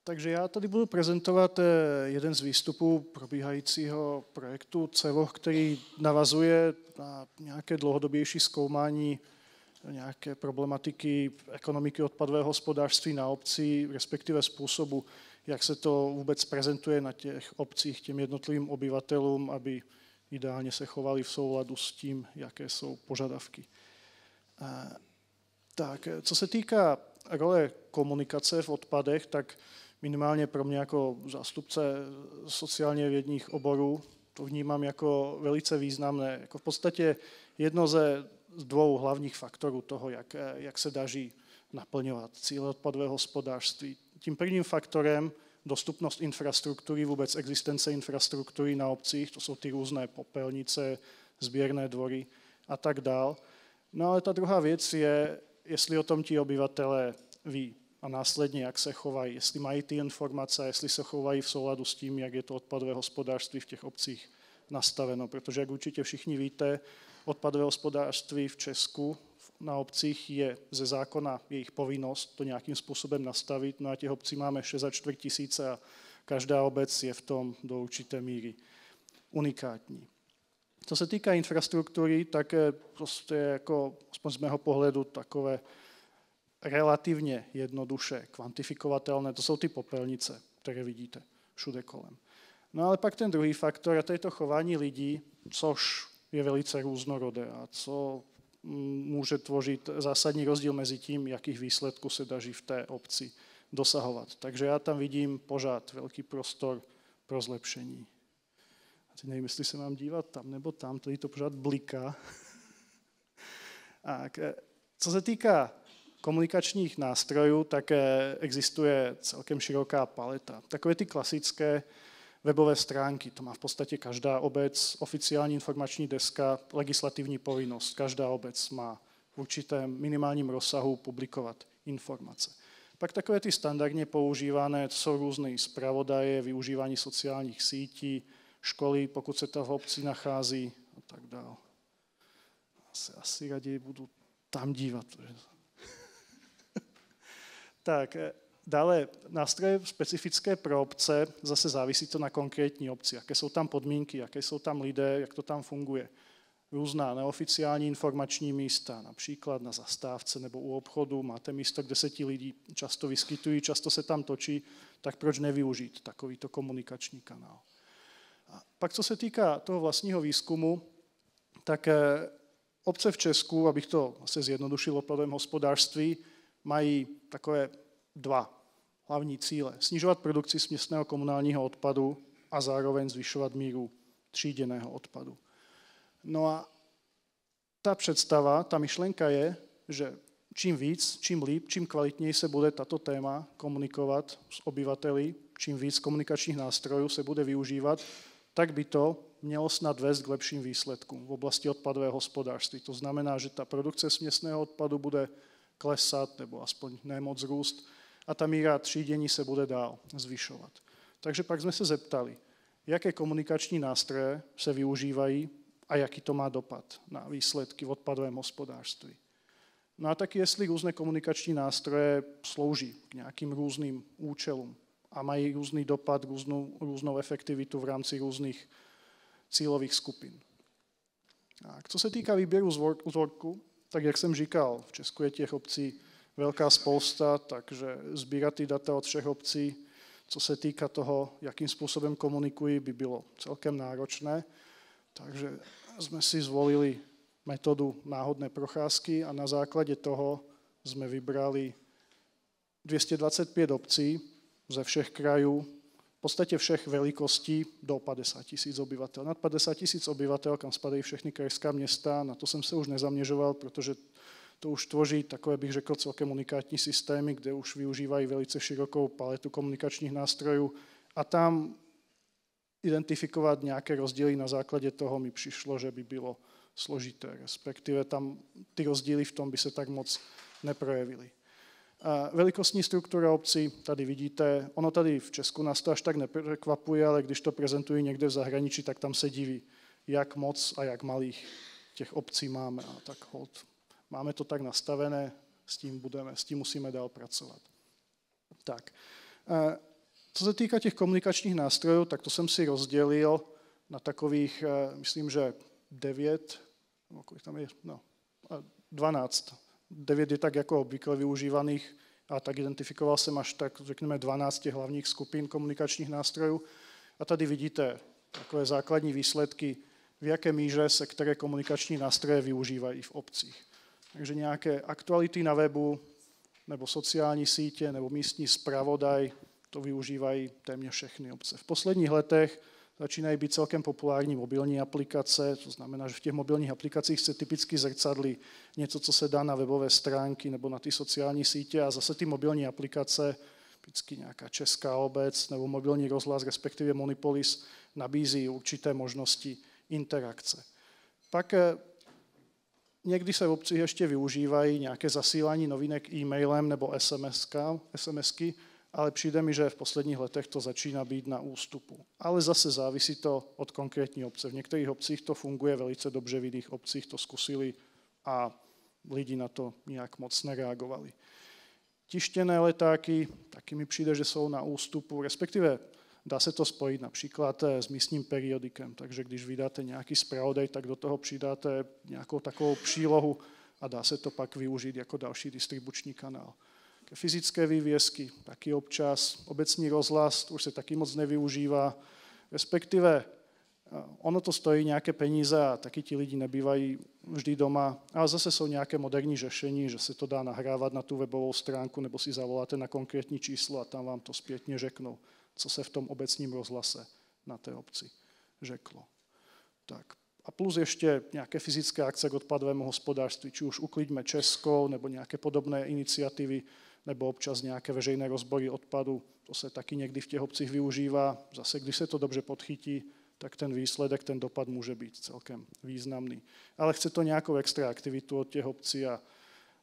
Takže já tady budu prezentovat jeden z výstupů probíhajícího projektu CEVOH, který navazuje na nějaké dlouhodobější zkoumání nějaké problematiky ekonomiky odpadového hospodářství na obci, respektive způsobu, jak se to vůbec prezentuje na těch obcích těm jednotlivým obyvatelům, aby ideálně se chovali v souladu s tím, jaké jsou požadavky. Tak, co se týká role komunikace v odpadech, tak minimálně pro mě jako zástupce sociálně vědních oborů to vnímám jako velice významné. Jako v podstatě jedno ze dvou hlavních faktorů toho, jak se daří naplňovat cíle odpadového hospodářství. Tím prvním faktorem dostupnost infrastruktury, vůbec existence infrastruktury na obcích, to jsou ty různé popelnice, sběrné dvory a tak dál. No ale ta druhá věc je, jestli o tom ti obyvatelé ví a následně, jak se chovají, jestli mají ty informace, jestli se chovají v souladu s tím, jak je to odpadové hospodářství v těch obcích nastaveno. Protože, jak určitě všichni víte, odpadové hospodářství v Česku na obcích je ze zákona jejich povinnost to nějakým způsobem nastavit. No a těch obcí máme 6,25 tisíce a každá obec je v tom do určité míry unikátní. Co se týká infrastruktury, tak prostě jako z mého pohledu takové relativně jednoduše kvantifikovatelné, to jsou ty popelnice, které vidíte všude kolem. No ale pak ten druhý faktor, a to je to chování lidí, což je velice různorodé a co může tvořit zásadní rozdíl mezi tím, jakých výsledků se daří v té obci dosahovat. Takže já tam vidím pořád velký prostor pro zlepšení. A teď nevím, jestli se mám dívat tam nebo tam, tady to pořád bliká. A co se týká komunikačních nástrojů, tak existuje celkem široká paleta. Takové ty klasické webové stránky, to má v podstatě každá obec, oficiální informační deska, legislativní povinnost. Každá obec má v určitém minimálním rozsahu publikovat informace. Pak takové ty standardně používané, to jsou různé zpravodaje, využívání sociálních sítí, školy, pokud se to v obci nachází a tak dále. Asi raději budu tam dívat. Tak, dále nástroje specifické pro obce, zase závisí to na konkrétní obci, jaké jsou tam podmínky, jaké jsou tam lidé, jak to tam funguje. Různá neoficiální informační místa, například na zastávce nebo u obchodu, máte místo, kde se ti lidi často vyskytují, často se tam točí, tak proč nevyužít takovýto komunikační kanál. A pak co se týká toho vlastního výzkumu, tak obce v Česku, abych to zase zjednodušil odpadovém hospodářství, mají takové dva hlavní cíle. Snižovat produkci směsného komunálního odpadu a zároveň zvyšovat míru tříděného odpadu. No a ta představa, ta myšlenka je, že čím víc, čím líp, čím kvalitněji se bude tato téma komunikovat s obyvateli, čím víc komunikačních nástrojů se bude využívat, tak by to mělo snad vést k lepším výsledkům v oblasti odpadového hospodářství. To znamená, že ta produkce směsného odpadu bude klesat nebo aspoň nemoc růst a ta míra třídění se bude dál zvyšovat. Takže pak jsme se zeptali, jaké komunikační nástroje se využívají a jaký to má dopad na výsledky v odpadovém hospodářství. No a taky jestli různé komunikační nástroje slouží k nějakým různým účelům a mají různý dopad, různou efektivitu v rámci různých cílových skupin. Tak, co se týká výběru vzorku, tak jak jsem říkal, v Česku je těch obcí velká spousta, takže sbírat ty data od všech obcí, co se týká toho, jakým způsobem komunikují, by bylo celkem náročné. Takže jsme si zvolili metodu náhodné procházky a na základě toho jsme vybrali 225 obcí ze všech krajů, v podstatě všech velikostí do 50 000 obyvatel. Nad 50 000 obyvatel, kam spadají všechny krajská města, na to jsem se už nezaměřoval, protože to už tvoří takové, bych řekl, celkem unikátní systémy, kde už využívají velice širokou paletu komunikačních nástrojů a tam identifikovat nějaké rozdíly na základě toho mi přišlo, že by bylo složité, respektive tam ty rozdíly v tom by se tak moc neprojevily. Velikostní struktura obcí, tady vidíte, ono tady v Česku nás to až tak nepřekvapuje, ale když to prezentují někde v zahraničí, tak tam se diví, jak moc a jak malých těch obcí máme. A tak hold, máme to tak nastavené, s tím musíme dál pracovat. Tak. Co se týká těch komunikačních nástrojů, tak to jsem si rozdělil na takových, myslím, že 9, kolik tam je, 12. 9 je tak jako obvykle využívaných, a tak identifikoval jsem až tak, řekněme, 12 hlavních skupin komunikačních nástrojů. A tady vidíte takové základní výsledky, v jaké míře se které komunikační nástroje využívají v obcích. Takže nějaké aktuality na webu, nebo sociální sítě, nebo místní zpravodaj, to využívají téměř všechny obce. V posledních letech začínají být celkem populární mobilní aplikace, to znamená, že v těch mobilních aplikacích se typicky zrcadlí něco, co se dá na webové stránky nebo na ty sociální sítě a zase ty mobilní aplikace, vždycky nějaká Česká obec nebo mobilní rozhlas, respektive Monipolis, nabízí určité možnosti interakce. Pak někdy se v obcích ještě využívají nějaké zasílání novinek e-mailem nebo SMSky, ale přijde mi, že v posledních letech to začíná být na ústupu. Ale zase závisí to od konkrétní obce. V některých obcích to funguje velice dobře, v jiných obcích to zkusili a lidi na to nějak moc nereagovali. Tištěné letáky, taky mi přijde, že jsou na ústupu, respektive dá se to spojit například s místním periodikem, takže když vydáte nějaký zpravodaj, tak do toho přidáte nějakou takovou přílohu a dá se to pak využít jako další distribuční kanál. Fyzické vývězky, taky občas, obecní rozhlas, to už se taky moc nevyužívá, respektive ono to stojí nějaké peníze a taky ti lidi nebývají vždy doma, ale zase jsou nějaké moderní řešení, že se to dá nahrávat na tu webovou stránku nebo si zavoláte na konkrétní číslo a tam vám to zpětně řeknou, co se v tom obecním rozhlase na té obci řeklo. Tak. A plus ještě nějaké fyzické akce k odpadovému hospodářství, či už Uklidíme Česko, nebo nějaké podobné iniciativy, nebo občas nějaké veřejné rozbory odpadu. To se taky někdy v těch obcích využívá. Zase, když se to dobře podchytí, tak ten výsledek, ten dopad může být celkem významný. Ale chce to nějakou extra aktivitu od těch obcí a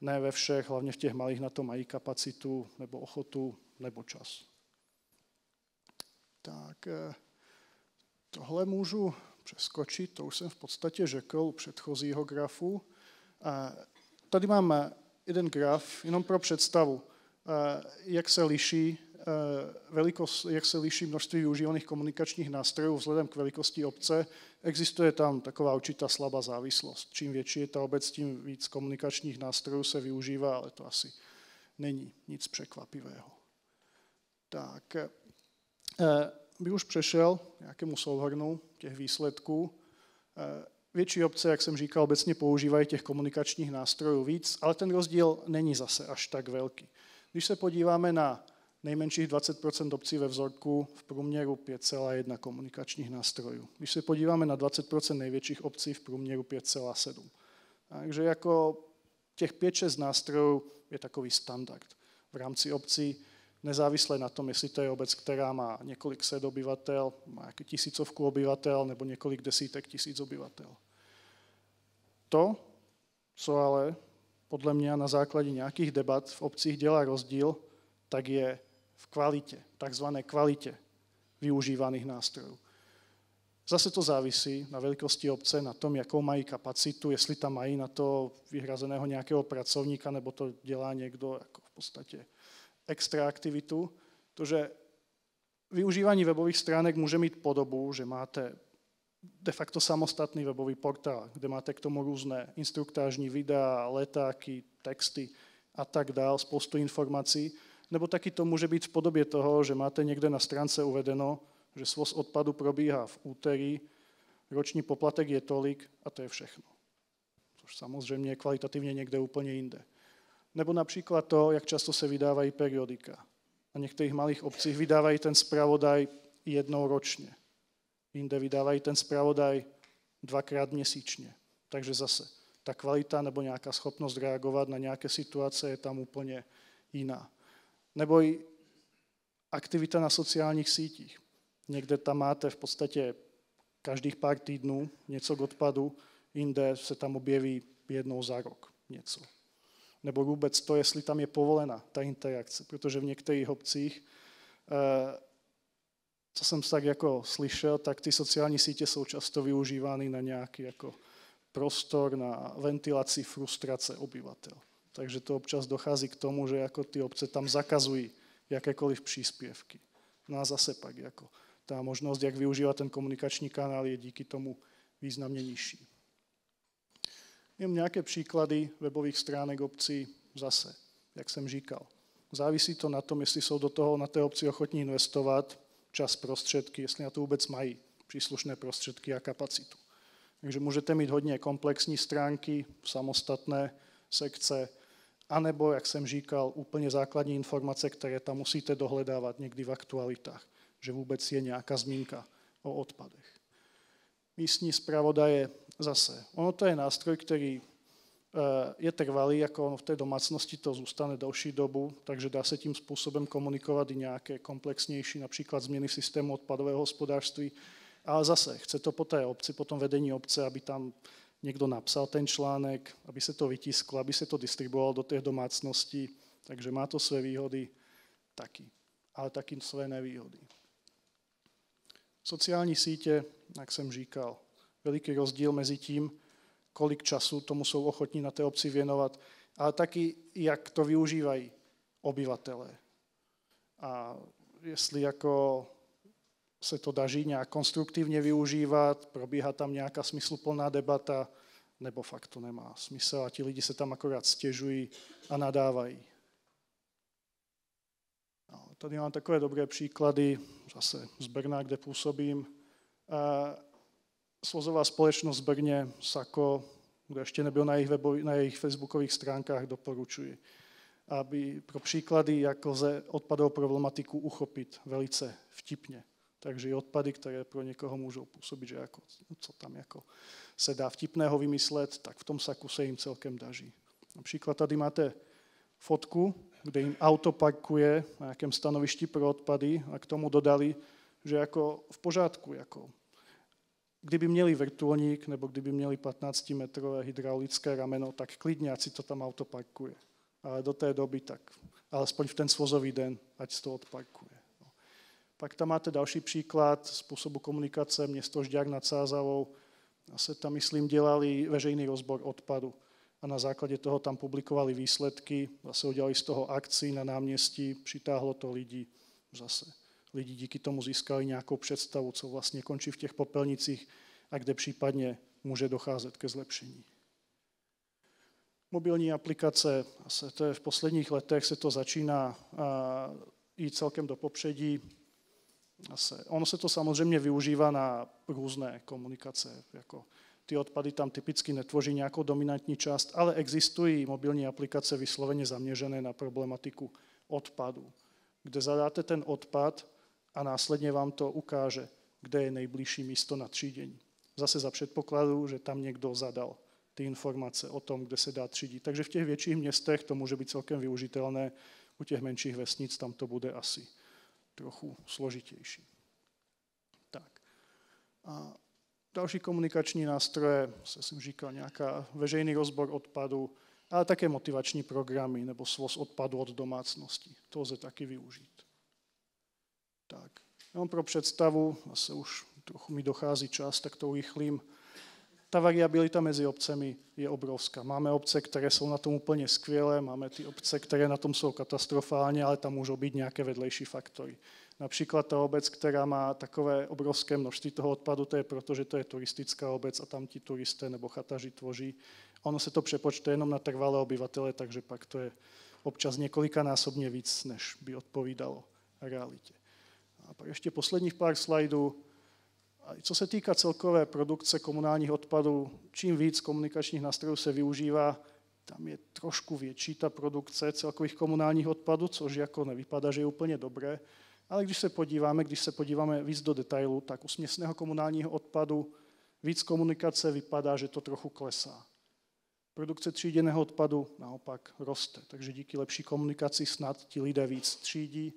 ne ve všech, hlavně v těch malých na to mají kapacitu, nebo ochotu, nebo čas. Tak, tohle můžu přeskočit, to už jsem v podstatě řekl u předchozího grafu. Tady mám jeden graf, jenom pro představu, jak se liší množství využívaných komunikačních nástrojů vzhledem k velikosti obce. Existuje tam taková určitá slabá závislost. Čím větší je ta obec, tím víc komunikačních nástrojů se využívá, ale to asi není nic překvapivého. Tak, bych už přešel k nějakému souhrnu těch výsledků. Větší obce, jak jsem říkal, obecně používají těch komunikačních nástrojů víc, ale ten rozdíl není zase až tak velký. Když se podíváme na nejmenších 20% obcí ve vzorku, v průměru 5,1 komunikačních nástrojů. Když se podíváme na 20% největších obcí, v průměru 5,7. Takže jako těch 5-6 nástrojů je takový standard v rámci obcí, nezávisle na tom, jestli to je obec, která má několik set obyvatel, má nějaký 1000 obyvatel nebo několik desítek tisíc obyvatel. To, co ale podle mě na základě nějakých debat v obcích dělá rozdíl, tak je v kvalitě, takzvané kvalitě využívaných nástrojů. Zase to závisí na velikosti obce, na tom, jakou mají kapacitu, jestli tam mají na to vyhrazeného nějakého pracovníka, nebo to dělá někdo jako v podstatě extra aktivitu, protože využívání webových stránek může mít podobu, že máte de facto samostatný webový portál, kde máte k tomu různé instruktážní videa, letáky, texty a tak dál, spoustu informací, nebo taky to může být v podobě toho, že máte někde na stránce uvedeno, že svoz odpadu probíhá v úterý, roční poplatek je tolik a to je všechno. Což samozřejmě je kvalitativně někde úplně jinde. Nebo například to, jak často se vydávají periodika. Na některých malých obcích vydávají ten zpravodaj jednou ročně. Jinde vydávají ten zpravodaj 2krát měsíčně. Takže zase ta kvalita nebo nějaká schopnost reagovat na nějaké situace je tam úplně jiná. Nebo i aktivita na sociálních sítích. Někde tam máte v podstatě každých pár týdnů něco k odpadu, jinde se tam objeví jednou za rok něco. Nebo vůbec to, jestli tam je povolena ta interakce, protože v některých obcích, co jsem tak jako slyšel, tak ty sociální sítě jsou často využívány na nějaký jako prostor na ventilaci frustrace obyvatel. Takže to občas dochází k tomu, že jako ty obce tam zakazují jakékoliv příspěvky. No a zase pak jako tá možnosť, jak využívať ten komunikační kanál, je díky tomu významne nižší. Mám nějaké příklady webových stránek obcí zase, jak jsem říkal. Závisí to na tom, jestli jsou do toho na té obci ochotní investovat čas, prostředky, jestli na to vůbec mají příslušné prostředky a kapacitu. Takže můžete mít hodně komplexní stránky, samostatné sekce, anebo, jak jsem říkal, úplně základní informace, které tam musíte dohledávat někdy v aktualitách, že vůbec je nějaká zmínka o odpadech. Místní zpravodaje zase. Ono to je nástroj, který je trvalý, jako ono v té domácnosti to zůstane delší dobu, takže dá se tím způsobem komunikovat i nějaké komplexnější, například změny v systému odpadového hospodářství. Ale zase, chce to po té obci, po tom vedení obce, aby tam někdo napsal ten článek, aby se to vytisklo, aby se to distribuovalo do těch domácností. Takže má to své výhody taky, ale taky své nevýhody. Sociální sítě, jak jsem říkal, veliký rozdíl mezi tím, kolik času tomu jsou ochotní na té obci věnovat, ale taky, jak to využívají obyvatelé. A jestli jako se to daří nějak konstruktivně využívat, probíhá tam nějaká smysluplná debata, nebo fakt to nemá smysl a ti lidi se tam akorát stěžují a nadávají. No, tady mám takové dobré příklady, zase z Brna, kde působím. Svozová společnost v Brně, SAKO, kdo ještě nebyl na jejich facebookových stránkách, doporučuji, aby pro příklady, jak lze odpadovou problematiku uchopit velice vtipně. Takže i odpady, které pro někoho můžou působit, že jako, co tam jako se dá vtipného vymyslet, tak v tom SAKu se jim celkem daří. Například tady máte fotku, kde jim auto parkuje na nějakém stanovišti pro odpady a k tomu dodali, že jako v pořádku, jako kdyby měli vrtulník nebo kdyby měli 15-metrové hydraulické rameno, tak klidně, ať si to tam auto parkuje. Ale do té doby tak, alespoň v ten svozový den, ať si to odparkuje. Pak tam máte další příklad způsobu komunikace, město Žďár nad Sázavou. Zase tam, myslím, dělali veřejný rozbor odpadu a na základě toho tam publikovali výsledky, zase udělali z toho akci na náměstí, přitáhlo to lidi, zase lidi díky tomu získali nějakou představu, co vlastně končí v těch popelnicích a kde případně může docházet ke zlepšení. Mobilní aplikace, zase to je v posledních letech se to začíná jít celkem do popředí. Ono se to samozřejmě využívá na různé komunikace, jako ty odpady tam typicky netvoří nějakou dominantní část, ale existují mobilní aplikace vysloveně zaměřené na problematiku odpadu, kde zadáte ten odpad a následně vám to ukáže, kde je nejbližší místo na třídění. Zase za předpokladu, že tam někdo zadal ty informace o tom, kde se dá třídit. Takže v těch větších městech to může být celkem využitelné, u těch menších vesnic tam to bude asi trochu složitější. Tak. A další komunikační nástroje, jsem říkal, nějaká veřejný rozbor odpadu, ale také motivační programy nebo svoz odpadu od domácností. To lze taky využít. Tak. Jenom pro představu, zase už trochu mi dochází čas, tak to urychlím. Ta variabilita mezi obcemi je obrovská. Máme obce, které jsou na tom úplně skvělé, máme ty obce, které na tom jsou katastrofálně, ale tam můžou být nějaké vedlejší faktory. Například ta obec, která má takové obrovské množství toho odpadu, to je proto, že to je turistická obec a tam ti turisté nebo chataři tvoří. Ono se to přepočte jenom na trvalé obyvatele, takže pak to je občas několikanásobně víc, než by odpovídalo realitě. A pak ještě posledních pár slajdů. A co se týká celkové produkce komunálních odpadů, čím víc komunikačních nástrojů se využívá, tam je trošku větší ta produkce celkových komunálních odpadů, což jako nevypadá, že je úplně dobré. Ale když se podíváme víc do detailu, tak u směsného komunálního odpadu víc komunikace vypadá, že to trochu klesá. Produkce tříděného odpadu naopak roste, takže díky lepší komunikaci snad ti lidé víc třídí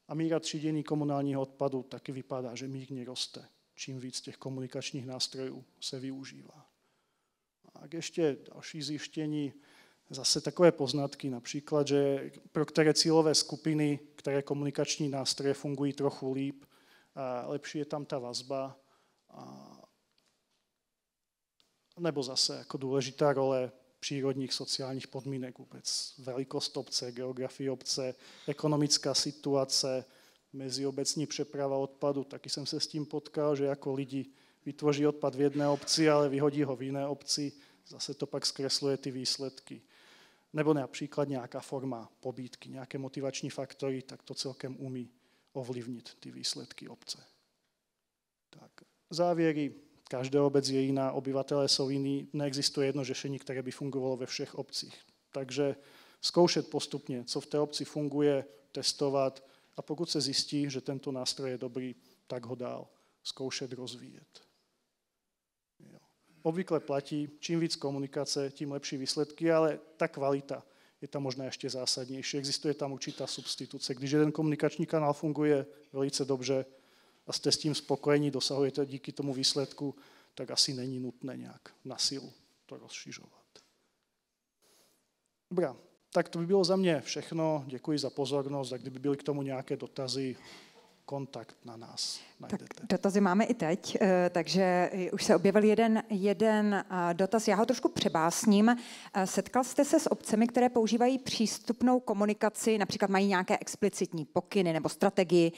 a míra třídění komunálního odpadu taky vypadá, že mírně roste, čím víc těch komunikačních nástrojů se využívá. A ještě další zjištění, zase takové poznatky, například, že pro které cílové skupiny, které komunikační nástroje fungují trochu líp, lepší je tam ta vazba, nebo zase jako důležitá role přírodních sociálních podmínek vůbec. Velikost obce, geografie obce, ekonomická situace, medziobecní přeprava odpadu, taky jsem se s tím potkal, že jako lidi vytvoří odpad v jedné obci, ale vyhodí ho v jiné obci, zase to pak zkresluje ty výsledky. Nebo například nějaká forma pobídky, nějaké motivační faktory, tak to celkem umí ovlivnit ty výsledky obce. Tak, závěry. Každá obec je jiná, obyvatelé jsou jiní, neexistuje jedno řešení, které by fungovalo ve všech obcích. Takže zkoušet postupně, co v té obci funguje, testovat a pokud se zjistí, že tento nástroj je dobrý, tak ho dál zkoušet rozvíjet. Jo. Obvykle platí, čím víc komunikace, tím lepší výsledky, ale ta kvalita je tam možná ještě zásadnější. Existuje tam určitá substituce. Když jeden komunikační kanál funguje velice dobře a jste s tím spokojení, dosahujete díky tomu výsledku, tak asi není nutné nějak na silu to rozšiřovat. Dobrá, tak to by bylo za mě všechno. Děkuji za pozornost a kdyby byly k tomu nějaké dotazy, kontakt na nás najdete. Tak dotazy máme i teď, takže už se objevil jeden dotaz, já ho trošku přebásním. Setkal jste se s obcemi, které používají přístupnou komunikaci, například mají nějaké explicitní pokyny nebo strategii,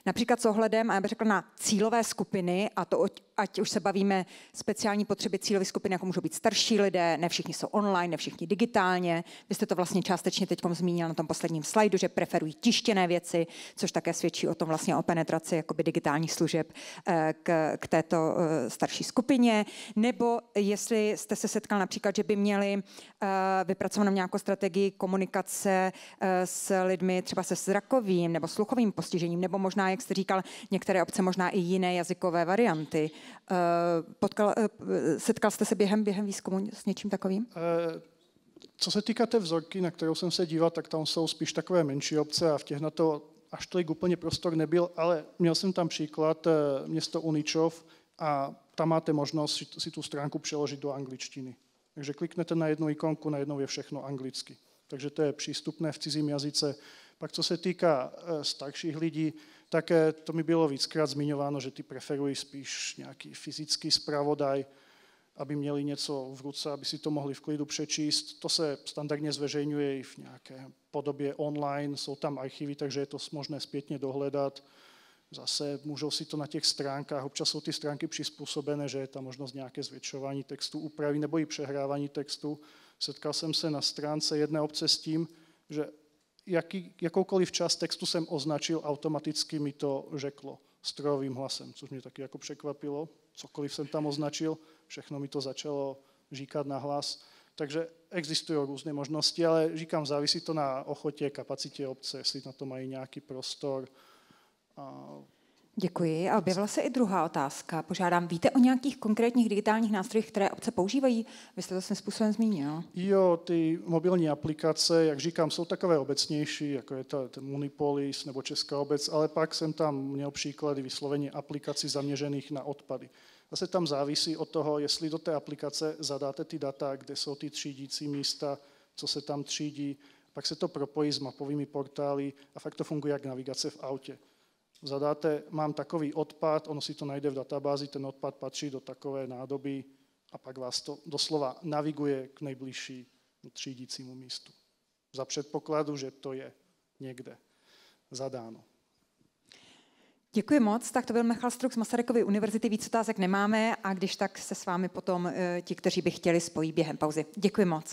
například s ohledem, já bych řekla, na cílové skupiny, a to ať už se bavíme speciální potřeby cílové skupiny, jako můžou být starší lidé, ne všichni jsou online, ne všichni digitálně. Vy jste to vlastně částečně teď zmínil na tom posledním slajdu, že preferují tištěné věci, což také svědčí o tom vlastně o penetraci jakoby digitálních služeb k této starší skupině. Nebo jestli jste se setkal například, že by měli vypracovanou nějakou strategii komunikace s lidmi třeba se zrakovým nebo sluchovým postižením, nebo možná, jak jste říkal, některé obce možná i jiné jazykové varianty. Setkal jste se během výzkumu s něčím takovým? Co se týká té vzorky, na kterou jsem se díval, tak tam jsou spíš takové menší obce a v těch na to až tolik úplně prostor nebyl, ale měl jsem tam příklad město Uničov a tam máte možnost si tu stránku přeložit do angličtiny. Takže kliknete na jednu ikonku, najednou je všechno anglicky. Takže to je přístupné v cizím jazyce. Pak co se týká starších lidí, tak to mi bylo víckrát zmiňováno, že ty preferují spíš nějaký fyzický zpravodaj, aby měli něco v ruce, aby si to mohli v klidu přečíst. To se standardně zveřejňuje i v nějaké podobě online, jsou tam archivy, takže je to možné zpětně dohledat. Zase můžou si to na těch stránkách, občas jsou ty stránky přizpůsobené, že je tam možnost nějaké zvětšování textu, úpravy nebo i přehrávání textu. Setkal jsem se na stránce jedné obce s tím, že jakoukoliv část textu jsem označil, automaticky mi to řeklo strojovým hlasem, což mě taky jako překvapilo. Cokoliv jsem tam označil, všechno mi to začalo říkat na hlas. Takže existují různé možnosti, ale říkám, závisí to na ochotě, kapacitě obce, jestli na to mají nějaký prostor. Děkuji. A objevila se i druhá otázka. Požádám, víte o nějakých konkrétních digitálních nástrojích, které obce používají? Vy jste to svým způsobem zmínil. Jo, ty mobilní aplikace, jak říkám, jsou takové obecnější, jako je ten Munipolis nebo Česká obec, ale pak jsem tam měl příklady vysloveně aplikací zaměřených na odpady. Zase tam závisí od toho, jestli do té aplikace zadáte ty data, kde jsou ty třídící místa, co se tam třídí, pak se to propojí s mapovými portály a fakt to funguje jak navigace v autě. Zadáte, mám takový odpad, ono si to najde v databázi, ten odpad patří do takové nádoby a pak vás to doslova naviguje k nejbližší třídícímu místu. Za předpokladu, že to je někde zadáno. Děkuji moc. Tak to byl Michal Struk z Masarykovy univerzity. Víc otázek nemáme a když tak se s vámi potom ti, kteří by chtěli, spojí během pauzy. Děkuji moc.